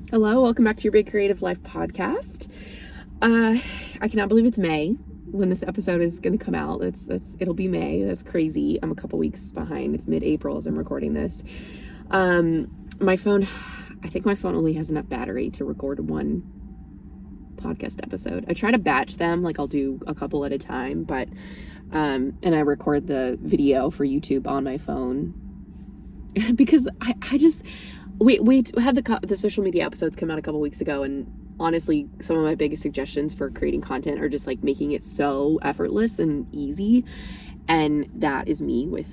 Hello, welcome back to your Big Creative Life podcast. I cannot believe it's May when this episode is going to come out. It'll be May. That's crazy. I'm a couple weeks behind. It's mid-April as I'm recording this. My phone, I think my phone only has enough battery to record one podcast episode. I try to batch them, like I'll do a couple at a time, but and I record the video for YouTube on my phone because we had the social media episodes come out a couple weeks ago, and honestly, some of my biggest suggestions for creating content are just like making it so effortless and easy. And that is me with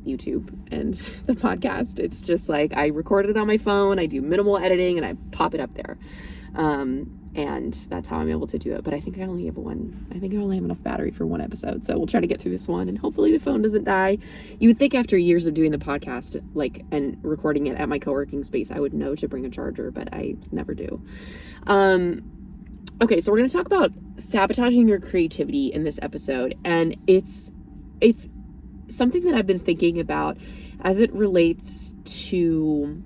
YouTube and the podcast. It's just like I record it on my phone, I do minimal editing, and I pop it up there. And that's how I'm able to do it. But I think I only have enough battery for one episode. So we'll try to get through this one and hopefully the phone doesn't die. You would think after years of doing the podcast, and recording it at my co-working space, I would know to bring a charger, but I never do. Okay, so we're going to talk about sabotaging your creativity in this episode. And it's something that I've been thinking about as it relates to,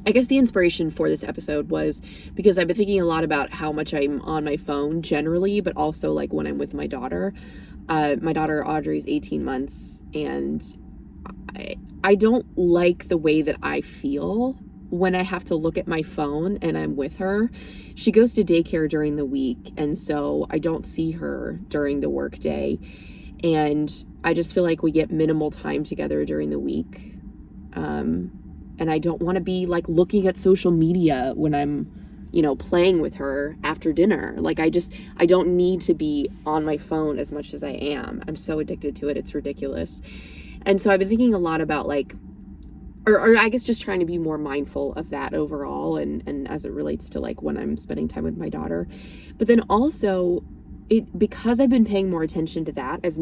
I guess the inspiration for this episode was because I've been thinking a lot about how much I'm on my phone generally, but also like when I'm with my daughter. My daughter Audrey's 18 months, and I don't like the way that I feel when I have to look at my phone and I'm with her. She goes to daycare during the week, and so I don't see her during the work day. And I just feel like we get minimal time together during the week. And I don't want to be like looking at social media when I'm, playing with her after dinner. Like I don't need to be on my phone as much as I am. I'm so addicted to it. It's ridiculous. And so I've been thinking a lot about or I guess just trying to be more mindful of that overall. And as it relates to like when I'm spending time with my daughter, but then also because I've been paying more attention to that, I've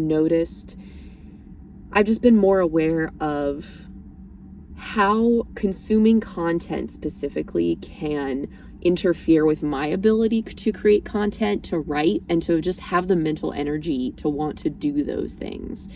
just been more aware of how consuming content specifically can interfere with my ability to create content, to write, and to just have the mental energy to want to do those things.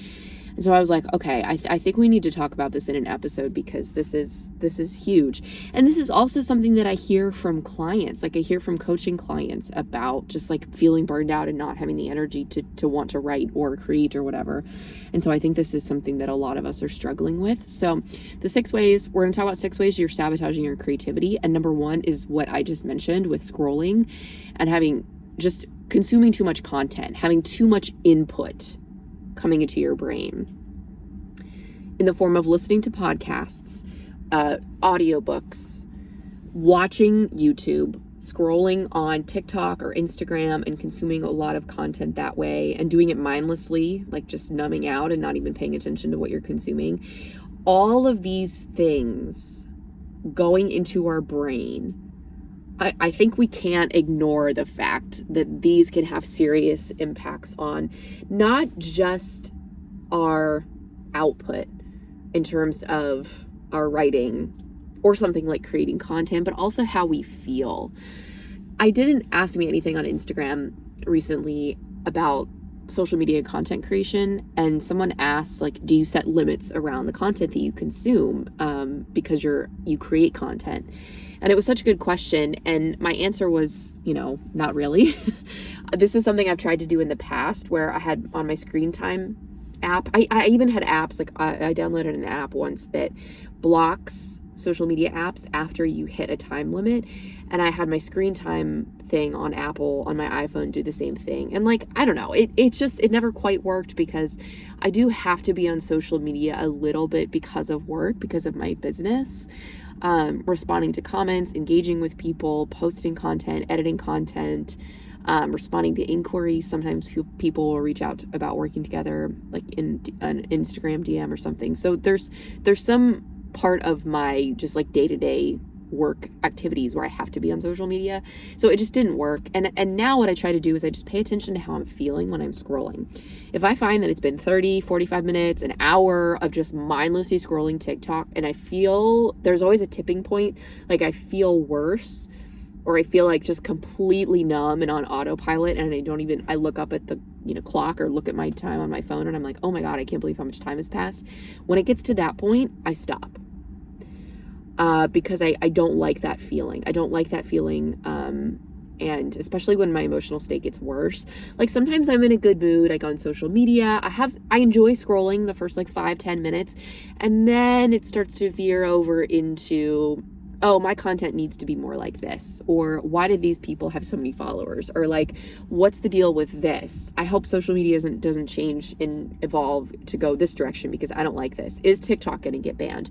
And so I was like, okay, I think we need to talk about this in an episode because this is huge. And this is also something that I hear from clients. Like I hear from coaching clients about just like feeling burned out and not having the energy to want to write or create or whatever. And so I think this is something that a lot of us are struggling with. So we're going to talk about 6 ways you're sabotaging your creativity. And number 1 is what I just mentioned with scrolling and consuming too much content, having too much input coming into your brain in the form of listening to podcasts, audiobooks, watching YouTube, scrolling on TikTok or Instagram and consuming a lot of content that way and doing it mindlessly, like just numbing out and not even paying attention to what you're consuming. All of these things going into our brain, I think we can't ignore the fact that these can have serious impacts on not just our output in terms of our writing or something like creating content, but also how we feel. I didn't ask me anything on Instagram recently about social media content creation, and someone asked, like, do you set limits around the content that you consume because you create content? And it was such a good question, and my answer was, not really. This is something I've tried to do in the past where I had on my screen time app, I even had apps, like I downloaded an app once that blocks social media apps after you hit a time limit, and I had my screen time thing on Apple on my iPhone do the same thing. And like, I don't know, it never quite worked because I do have to be on social media a little bit because of work, because of my business, responding to comments, engaging with people, posting content, editing content, responding to inquiries. Sometimes people will reach out about working together, like in an Instagram DM or something. So there's some part of my just like day-to-day work activities where I have to be on social media. So it just didn't work. And now what I try to do is I just pay attention to how I'm feeling when I'm scrolling. If I find that it's been 30, 45 minutes, an hour of just mindlessly scrolling TikTok, and I feel there's always a tipping point, like I feel worse, or I feel like just completely numb and on autopilot, and I look up at the clock or look at my time on my phone and I'm like, oh my God, I can't believe how much time has passed. When it gets to that point, I stop. because I don't like that feeling. I don't like that feeling. And especially when my emotional state gets worse. Like sometimes I'm in a good mood, I go on social media, I enjoy scrolling the first like 5-10 minutes, and then it starts to veer over into, oh, my content needs to be more like this, or why did these people have so many followers, or like, what's the deal with this? I hope social media doesn't change and evolve to go this direction because I don't like this. Is TikTok going to get banned?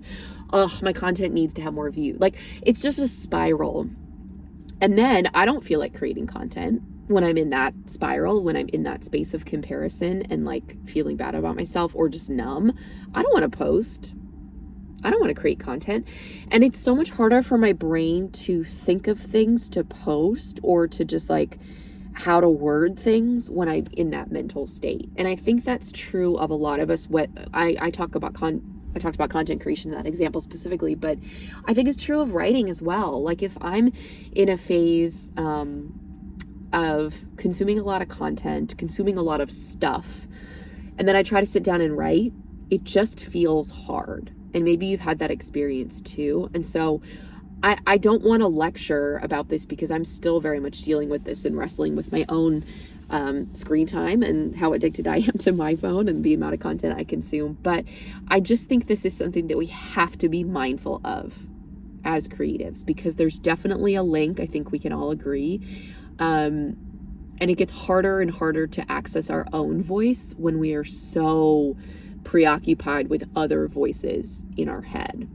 Oh, my content needs to have more view. Like, it's just a spiral. And then I don't feel like creating content when I'm in that spiral, when I'm in that space of comparison and like feeling bad about myself or just numb. I don't want to post. I don't want to create content. And it's so much harder for my brain to think of things to post or to just like how to word things when I'm in that mental state. And I think that's true of a lot of us. What I talked about content creation in that example specifically, but I think it's true of writing as well. Like if I'm in a phase of consuming a lot of content, consuming a lot of stuff, and then I try to sit down and write, it just feels hard. And maybe you've had that experience too. And so I don't want to lecture about this because I'm still very much dealing with this and wrestling with my own screen time and how addicted I am to my phone and the amount of content I consume. But I just think this is something that we have to be mindful of as creatives, because there's definitely a link. I think we can all agree. And it gets harder and harder to access our own voice when we are so preoccupied with other voices in our head.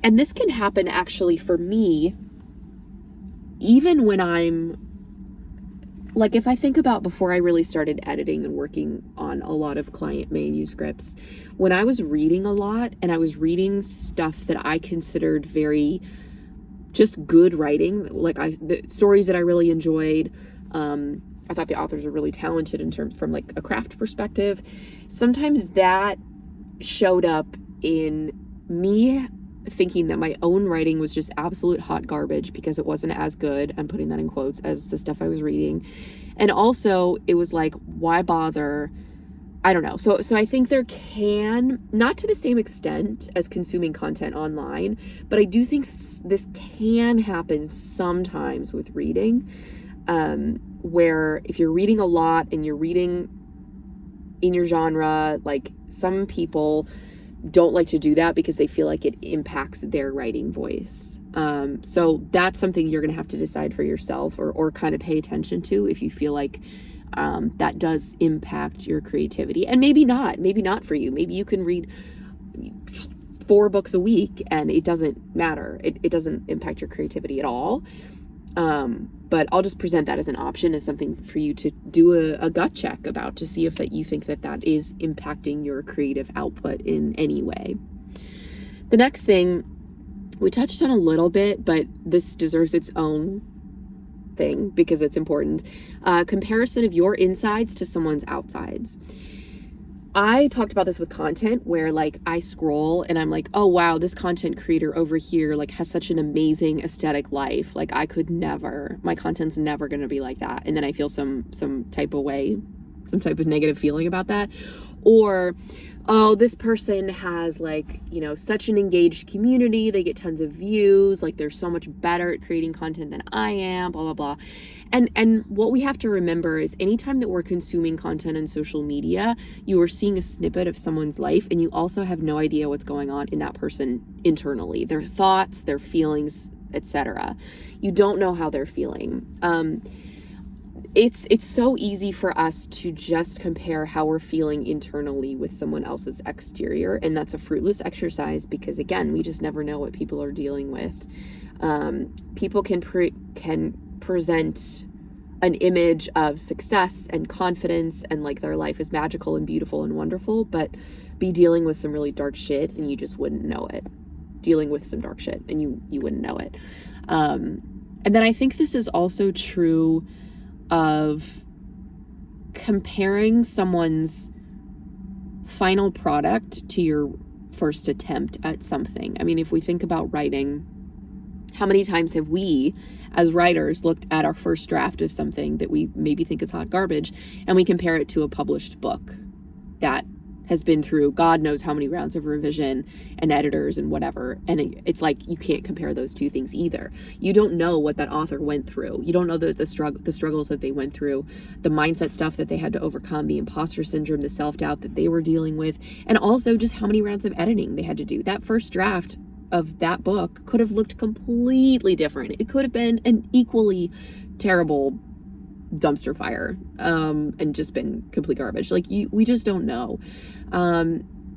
And this can happen actually for me, even when I'm like, if I think about before I really started editing and working on a lot of client manuscripts, when I was reading a lot and I was reading stuff that I considered very just good writing, like the stories that I really enjoyed, I thought the authors were really talented in terms from like a craft perspective. Sometimes that showed up in me thinking that my own writing was just absolute hot garbage because it wasn't as good, I'm putting that in quotes, as the stuff I was reading. And also it was like, why bother? I don't know. So I think there can, not to the same extent as consuming content online, but I do think this can happen sometimes with reading, where if you're reading a lot and you're reading in your genre, like some people don't like to do that because they feel like it impacts their writing voice. So that's something you're going to have to decide for yourself or kind of pay attention to if you feel like that does impact your creativity. And maybe not for you. Maybe you can read 4 books a week and it doesn't matter. It doesn't impact your creativity at all. But I'll just present that as an option, as something for you to do a gut check about, to see if that you think that is impacting your creative output in any way. The next thing we touched on a little bit, but this deserves its own thing because it's important. Comparison of your insides to someone's outsides. I talked about this with content where like I scroll and I'm like, oh wow, this content creator over here like has such an amazing aesthetic life. Like I could never, my content's never going to be like that. And then I feel some type of way, some type of negative feeling about that. Or, oh, this person has like, such an engaged community. They get tons of views. Like they're so much better at creating content than I am, blah, blah, blah. And what we have to remember is anytime that we're consuming content on social media, you are seeing a snippet of someone's life and you also have no idea what's going on in that person internally, their thoughts, their feelings, etc. You don't know how they're feeling. It's so easy for us to just compare how we're feeling internally with someone else's exterior, and that's a fruitless exercise because again, we just never know what people are dealing with. People can present an image of success and confidence and like their life is magical and beautiful and wonderful, but be dealing with some really dark shit and you just wouldn't know it. Dealing with some dark shit and you wouldn't know it. And then I think this is also true of comparing someone's final product to your first attempt at something. I mean, if we think about writing, how many times have we as writers looked at our first draft of something that we maybe think is hot garbage and we compare it to a published book that has been through God knows how many rounds of revision and editors and whatever. And it's like, you can't compare those two things either. You don't know what that author went through. You don't know the struggles that they went through, the mindset stuff that they had to overcome, the imposter syndrome, the self-doubt that they were dealing with, and also just how many rounds of editing they had to do. That first draft of that book could have looked completely different. It could have been an equally terrible dumpster fire, and just been complete garbage. Like, we just don't know.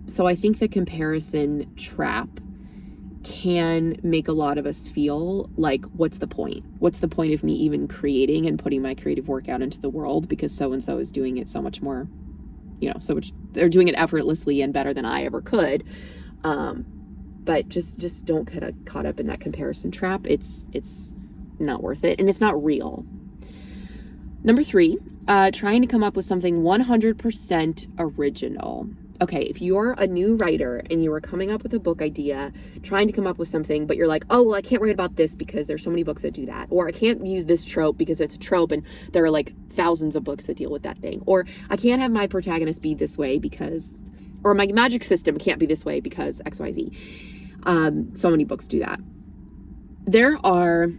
So I think the comparison trap can make a lot of us feel like, what's the point? What's the point of me even creating and putting my creative work out into the world, because so-and-so is doing it so much more, so much, they're doing it effortlessly and better than I ever could. But just don't get caught up in that comparison trap. It's not worth it, and it's not real. Number 3, trying to come up with something 100% original. Okay, if you're a new writer and you are coming up with a book idea, trying to come up with something, but you're like, oh, well, I can't write about this because there's so many books that do that. Or I can't use this trope because it's a trope and there are like thousands of books that deal with that thing. Or I can't have my protagonist be this way because, or my magic system can't be this way because XYZ. So many books do that. There are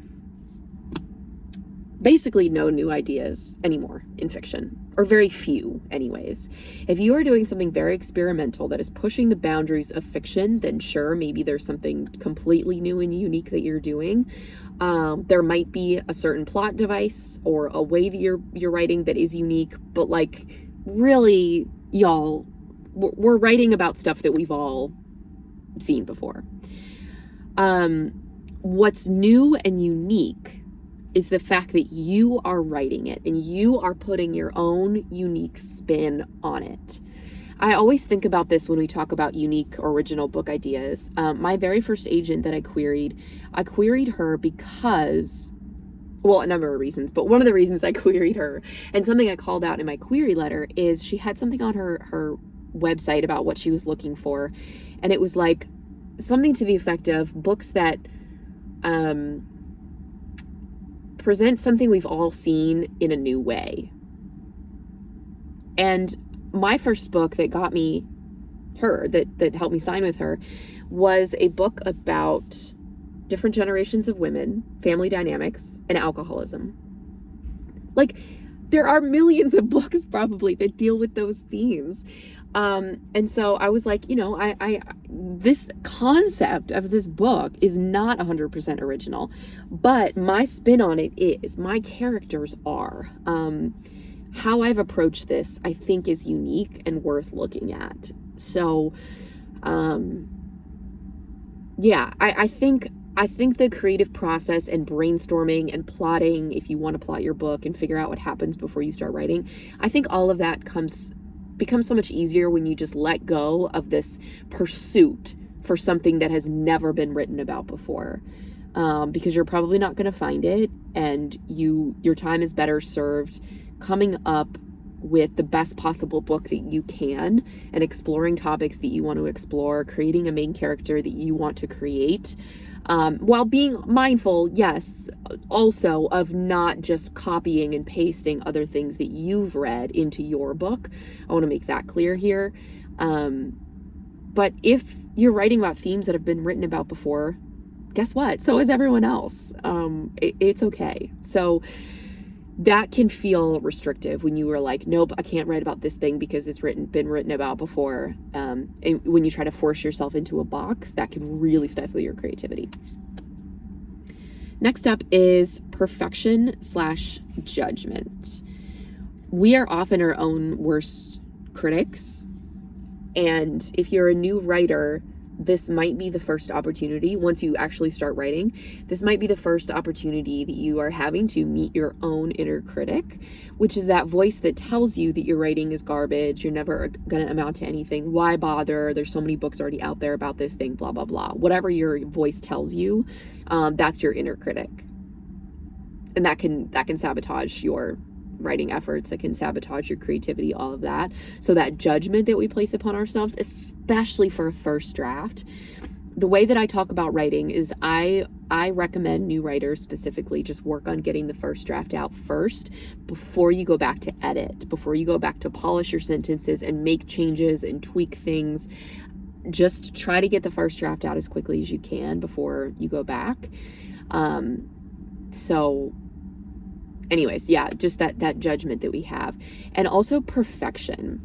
basically no new ideas anymore in fiction, or very few anyways. If you are doing something very experimental that is pushing the boundaries of fiction, then sure, maybe there's something completely new and unique that you're doing. There might be a certain plot device or a way that you're writing that is unique, but like, really, y'all, we're writing about stuff that we've all seen before. What's new and unique is the fact that you are writing it and you are putting your own unique spin on it. I always think about this when we talk about unique original book ideas. My very first agent that I queried her because, well, a number of reasons, but one of the reasons I queried her, and something I called out in my query letter, is she had something on her website about what she was looking for. And it was like something to the effect of books that present something we've all seen in a new way. And my first book that got me her, that helped me sign with her, was a book about different generations of women, family dynamics, and alcoholism. Like, there are millions of books probably that deal with those themes. And so I was like, this concept of this book is not 100% original, but my spin on it is, my characters are. How I've approached this, I think, is unique and worth looking at. So, yeah, I think the creative process and brainstorming and plotting, if you want to plot your book and figure out what happens before you start writing, I think all of that becomes so much easier when you just let go of this pursuit for something that has never been written about before, because you're probably not going to find it, and your time is better served coming up with the best possible book that you can and exploring topics that you want to explore, creating a main character that you want to create, while being mindful, yes, also of not just copying and pasting other things that you've read into your book. I want to make that clear here. But if you're writing about themes that have been written about before, guess what? So is everyone else. It's okay. So that can feel restrictive when you were like, nope, I can't write about this thing because it's been written about before. And when you try to force yourself into a box, that can really stifle your creativity. Next up is perfection/judgment. We are often our own worst critics. And if you're a new writer, this might be the first opportunity, once you actually start writing, this might be the first opportunity that you are having to meet your own inner critic, which is that voice that tells you that your writing is garbage, you're never going to amount to anything, why bother, there's so many books already out there about this thing, blah, blah, blah. Whatever your voice tells you, that's your inner critic. And that can sabotage your writing efforts, that can sabotage your creativity, all of that. So that judgment that we place upon ourselves, especially for a first draft, the way that I talk about writing is I I recommend new writers specifically just work on getting the first draft out first before you go back to edit, before you go back to polish your sentences and make changes and tweak things. Just try to get the first draft out as quickly as you can before you go back. So anyways, yeah, just that judgment that we have. And also perfection.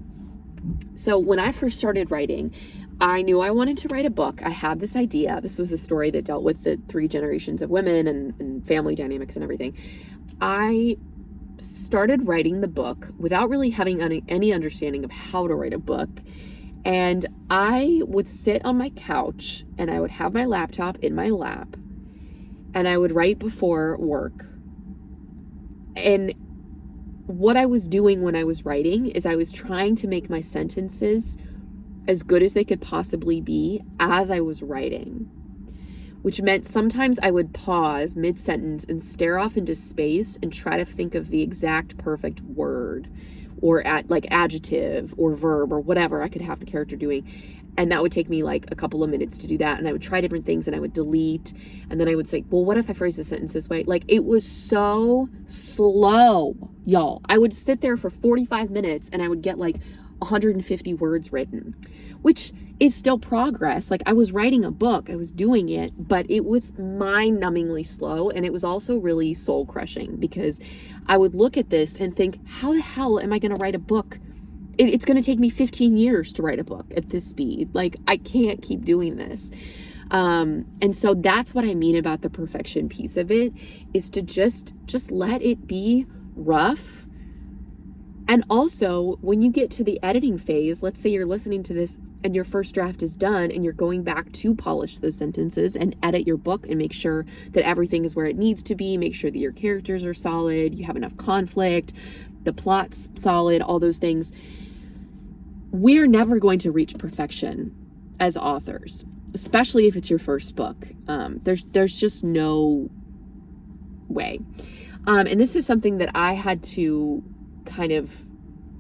So when I first started writing, I knew I wanted to write a book. I had this idea. This was a story that dealt with the 3 generations of women and family dynamics and everything. I started writing the book without really having any understanding of how to write a book. And I would sit on my couch and I would have my laptop in my lap and I would write before work. And what I was doing when I was writing is I was trying to make my sentences as good as they could possibly be as I was writing, which meant sometimes I would pause mid-sentence and stare off into space and try to think of the exact perfect word or like adjective or verb or whatever I could have the character doing. And that would take me like a couple of minutes to do that. And I would try different things and I would delete. And then I would say, well, what if I phrase the sentence this way? Like, it was so slow, y'all. I would sit there for 45 minutes and I would get like 150 words written, which is still progress. Like, I was writing a book, I was doing it, but it was mind-numbingly slow. And it was also really soul-crushing because I would look at this and think, how the hell am I going to write a book? It's going to take me 15 years to write a book at this speed. Like, I can't keep doing this. And so that's what I mean about the perfection piece of it, is to just let it be rough. And also, when you get to the editing phase, let's say you're listening to this and your first draft is done and you're going back to polish those sentences and edit your book and make sure that everything is where it needs to be, make sure that your characters are solid, you have enough conflict, the plot's solid, all those things. We're never going to reach perfection as authors, especially if it's your first book. There's just no way. And this is something that I had to kind of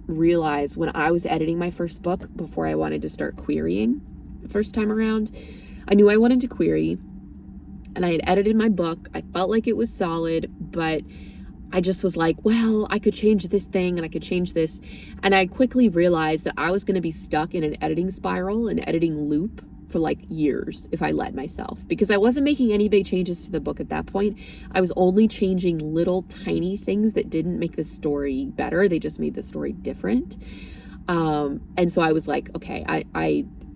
realize when I was editing my first book before I wanted to start querying the first time around. I knew I wanted to query and I had edited my book. I felt like it was solid, but I just was like, well, I could change this thing and I could change this. And I quickly realized that I was going to be stuck in an editing spiral, an editing loop for like years if I let myself, because I wasn't making any big changes to the book at that point. I was only changing little tiny things that didn't make the story better. They just made the story different. And so I was like, okay,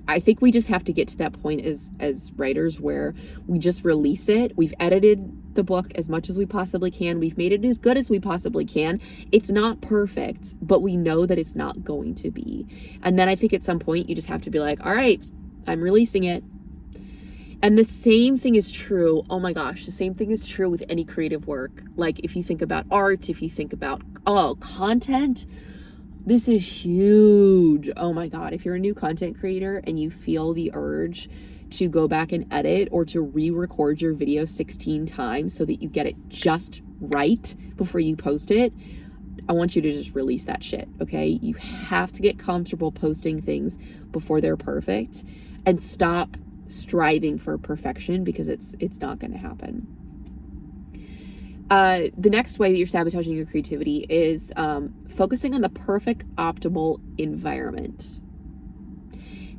I think we just have to get to that point as writers where we just release it. We've edited the book as much as we possibly can. We've made it as good as we possibly can. It's not perfect, but we know that it's not going to be. And then I think at some point you just have to be like, all right, I'm releasing it. And the same thing is true. Oh my gosh, the same thing is true with any creative work. Like if you think about art, if you think about, content, this is huge. Oh my God. If you're a new content creator and you feel the urge to go back and edit or to re-record your video 16 times so that you get it just right before you post it, I want you to just release that shit, okay? You have to get comfortable posting things before they're perfect and stop striving for perfection because it's not going to happen. The next way that you're sabotaging your creativity is focusing on the perfect optimal environment.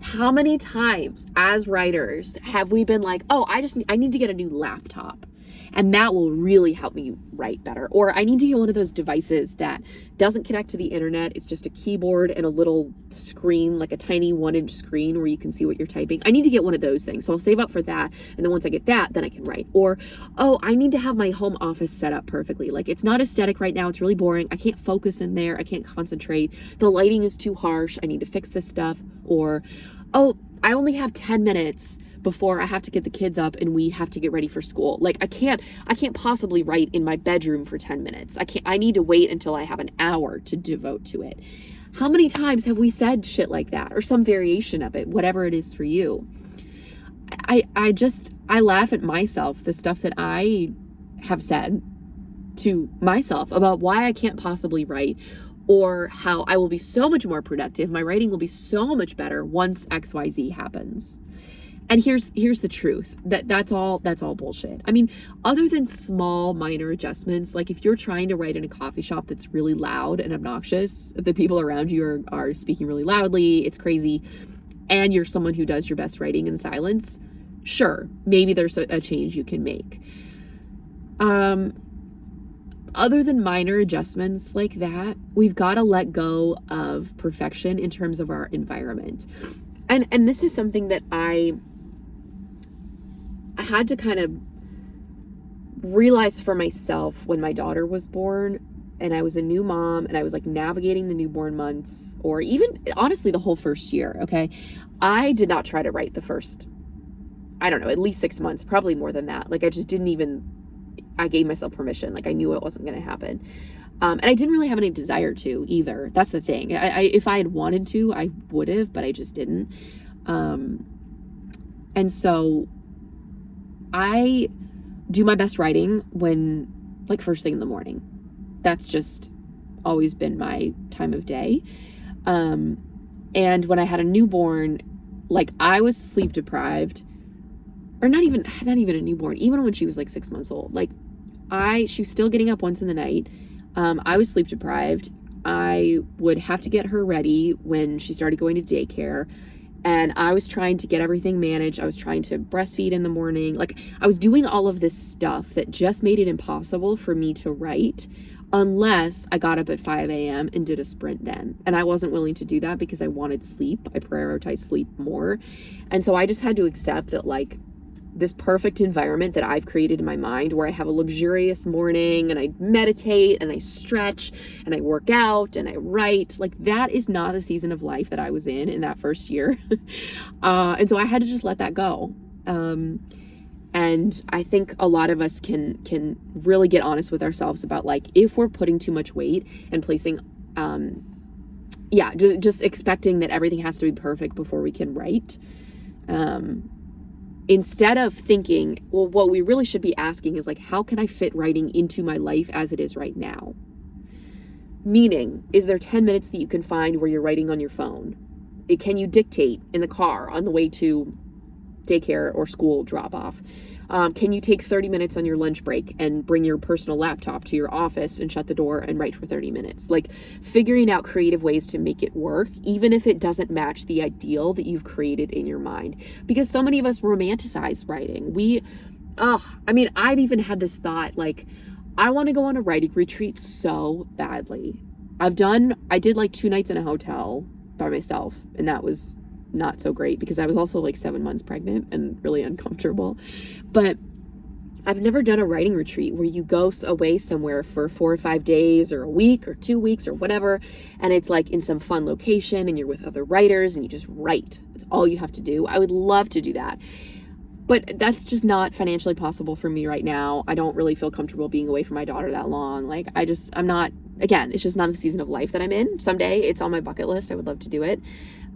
How many times as writers have we been like, oh, I need to get a new laptop and that will really help me write better. Or I need to get one of those devices that doesn't connect to the internet. It's just a keyboard and a little screen, like a tiny 1-inch screen where you can see what you're typing. I need to get one of those things. So I'll save up for that. And then once I get that, then I can write. Or, oh, I need to have my home office set up perfectly. Like it's not aesthetic right now. It's really boring. I can't focus in there. I can't concentrate. The lighting is too harsh. I need to fix this stuff. Or, oh, I only have 10 minutes before I have to get the kids up and we have to get ready for school. Like I can't possibly write in my bedroom for 10 minutes. I need to wait until I have an hour to devote to it. How many times have we said shit like that or some variation of it, whatever it is for you? I laugh at myself, the stuff that I have said to myself about why I can't possibly write, or how I will be so much more productive. My writing will be so much better once XYZ happens. And here's the truth. That's all bullshit. I mean, other than small minor adjustments, like if you're trying to write in a coffee shop that's really loud and obnoxious, the people around you are speaking really loudly, it's crazy, and you're someone who does your best writing in silence, sure, maybe there's a change you can make. Other than minor adjustments like that, we've got to let go of perfection in terms of our environment. And this is something that I had to kind of realize for myself when my daughter was born and I was a new mom and I was like navigating the newborn months, or even honestly the whole first year. Okay. I did not try to write the first, I don't know, at least 6 months, probably more than that. Like I just didn't even, I gave myself permission. Like I knew it wasn't going to happen. And I didn't really have any desire to either. That's the thing. If I had wanted to, I would have, but I just didn't. And so I do my best writing when, like, first thing in the morning. That's just always been my time of day. And when I had a newborn, like, I was sleep deprived, or not even a newborn, even when she was like 6 months old. Like, she was still getting up once in the night. I was sleep deprived. I would have to get her ready when she started going to daycare. And I was trying to get everything managed. I was trying to breastfeed in the morning. Like, I was doing all of this stuff that just made it impossible for me to write unless I got up at 5 a.m. and did a sprint then. And I wasn't willing to do that because I wanted sleep. I prioritized sleep more. And so I just had to accept that, like, this perfect environment that I've created in my mind where I have a luxurious morning and I meditate and I stretch and I work out and I write, like, that is not the season of life that I was in that first year. And so I had to just let that go. And I think a lot of us can really get honest with ourselves about, like, if we're putting too much weight and placing, just expecting that everything has to be perfect before we can write. Instead of thinking, well, what we really should be asking is, like, how can I fit writing into my life as it is right now? Meaning, is there 10 minutes that you can find where you're writing on your phone? Can you dictate in the car on the way to daycare or school drop off? Can you take 30 minutes on your lunch break and bring your personal laptop to your office and shut the door and write for 30 minutes? Like, figuring out creative ways to make it work, even if it doesn't match the ideal that you've created in your mind. Because so many of us romanticize writing. I've even had this thought, like, I want to go on a writing retreat so badly. I did like 2 nights in a hotel by myself, and that was not so great because I was also like 7 months pregnant and really uncomfortable. But I've never done a writing retreat where you go away somewhere for 4 or 5 days or a week or 2 weeks or whatever, and it's like in some fun location and you're with other writers and you just write. That's all you have to do. I would love to do that, but that's just not financially possible for me right now. I don't really feel comfortable being away from my daughter that long. Like, I'm not, again, it's just not the season of life that I'm in. Someday it's on my bucket list. I would love to do it.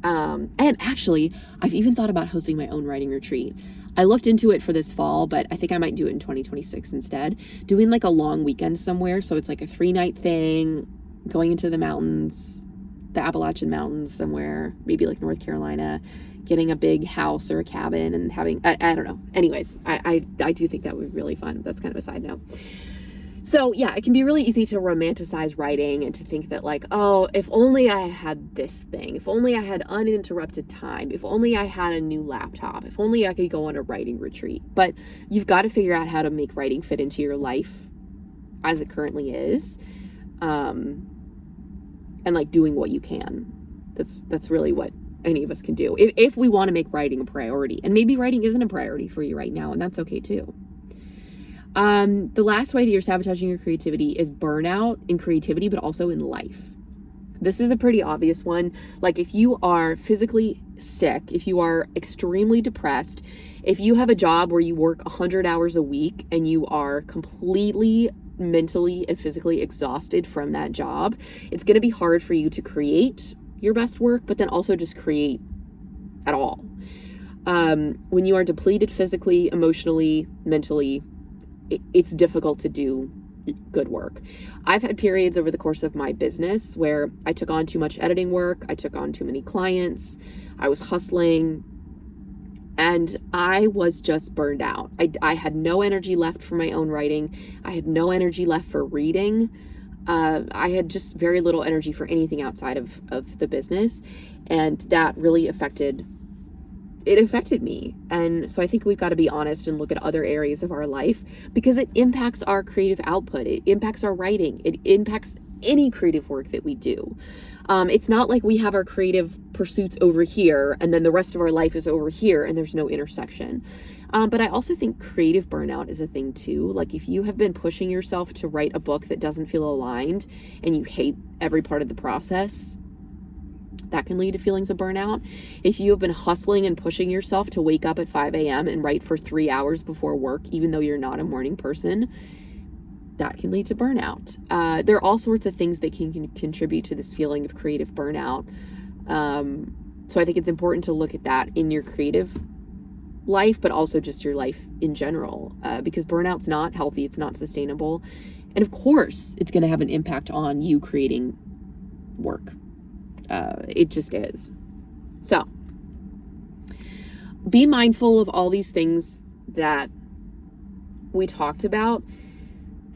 And actually, I've even thought about hosting my own writing retreat. I looked into it for this fall, but I think I might do it in 2026 instead. Doing like a long weekend somewhere. So it's like a 3-night thing, going into the mountains, the Appalachian Mountains somewhere, maybe like North Carolina, getting a big house or a cabin and having, I don't know. Anyways, I do think that would be really fun. That's kind of a side note. So yeah, it can be really easy to romanticize writing and to think that, like, oh, if only I had this thing, if only I had uninterrupted time, if only I had a new laptop, if only I could go on a writing retreat. But you've got to figure out how to make writing fit into your life as it currently is, and like doing what you can. That's really what any of us can do if we want to make writing a priority. And maybe writing isn't a priority for you right now, and that's okay too. The last way that you're sabotaging your creativity is burnout in creativity, but also in life. This is a pretty obvious one. Like, if you are physically sick, if you are extremely depressed, if you have a job where you work 100 hours a week and you are completely mentally and physically exhausted from that job, it's going to be hard for you to create your best work, but then also just create at all. When you are depleted physically, emotionally, mentally, it's difficult to do good work. I've had periods over the course of my business where I took on too much editing work. I took on too many clients. I was hustling. And I was just burned out. I had no energy left for my own writing. I had no energy left for reading. I had just very little energy for anything outside of the business. And that really affected me. And so I think we've got to be honest and look at other areas of our life, because it impacts our creative output. It impacts our writing. It impacts any creative work that we do. It's not like we have our creative pursuits over here and then the rest of our life is over here and there's no intersection. But I also think creative burnout is a thing too. Like if you have been pushing yourself to write a book that doesn't feel aligned and you hate every part of the process, that can lead to feelings of burnout. If you have been hustling and pushing yourself to wake up at 5 a.m. and write for 3 hours before work, even though you're not a morning person, that can lead to burnout. There are all sorts of things that can contribute to this feeling of creative burnout. So I think it's important to look at that in your creative life, but also just your life in general, because burnout's not healthy. It's not sustainable. And of course, it's going to have an impact on you creating work. It just is. So be mindful of all these things that we talked about,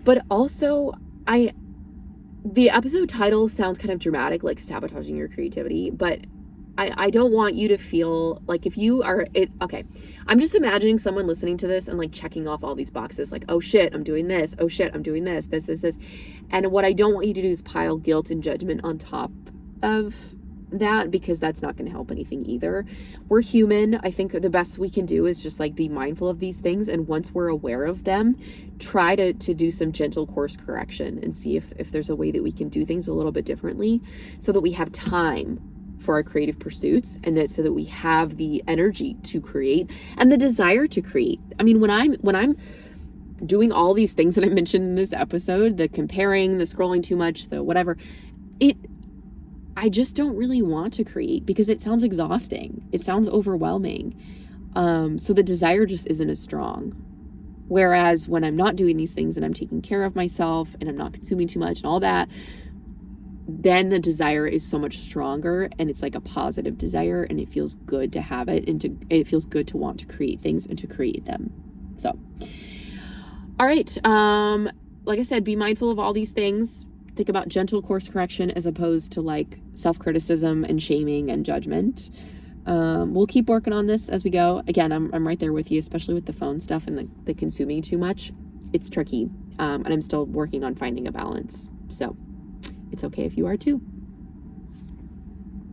but also the episode title sounds kind of dramatic, like sabotaging your creativity, but I don't want you to feel like if you are okay, I'm just imagining someone listening to this and like checking off all these boxes, like, oh shit, I'm doing this. Oh shit, I'm doing this. And what I don't want you to do is pile guilt and judgment on top of that, because that's not going to help anything either. We're human. I think the best we can do is just like be mindful of these things, and once we're aware of them, try to do some gentle course correction and see if there's a way that we can do things a little bit differently so that we have time for our creative pursuits, and that so that we have the energy to create and the desire to create. I mean, when I'm doing all these things that I mentioned in this episode, the comparing, the scrolling too much, the whatever, I just don't really want to create because it sounds exhausting. It sounds overwhelming. So the desire just isn't as strong. Whereas when I'm not doing these things and I'm taking care of myself and I'm not consuming too much and all that, then the desire is so much stronger, and it's like a positive desire, and it feels good to have it, and it feels good to want to create things and to create them. So, all right. Like I said, be mindful of all these things. Think about gentle course correction as opposed to like self-criticism and shaming and judgment. We'll keep working on this as we go. Again, I'm right there with you, especially with the phone stuff and the consuming too much. It's tricky. And I'm still working on finding a balance. So it's okay if you are too.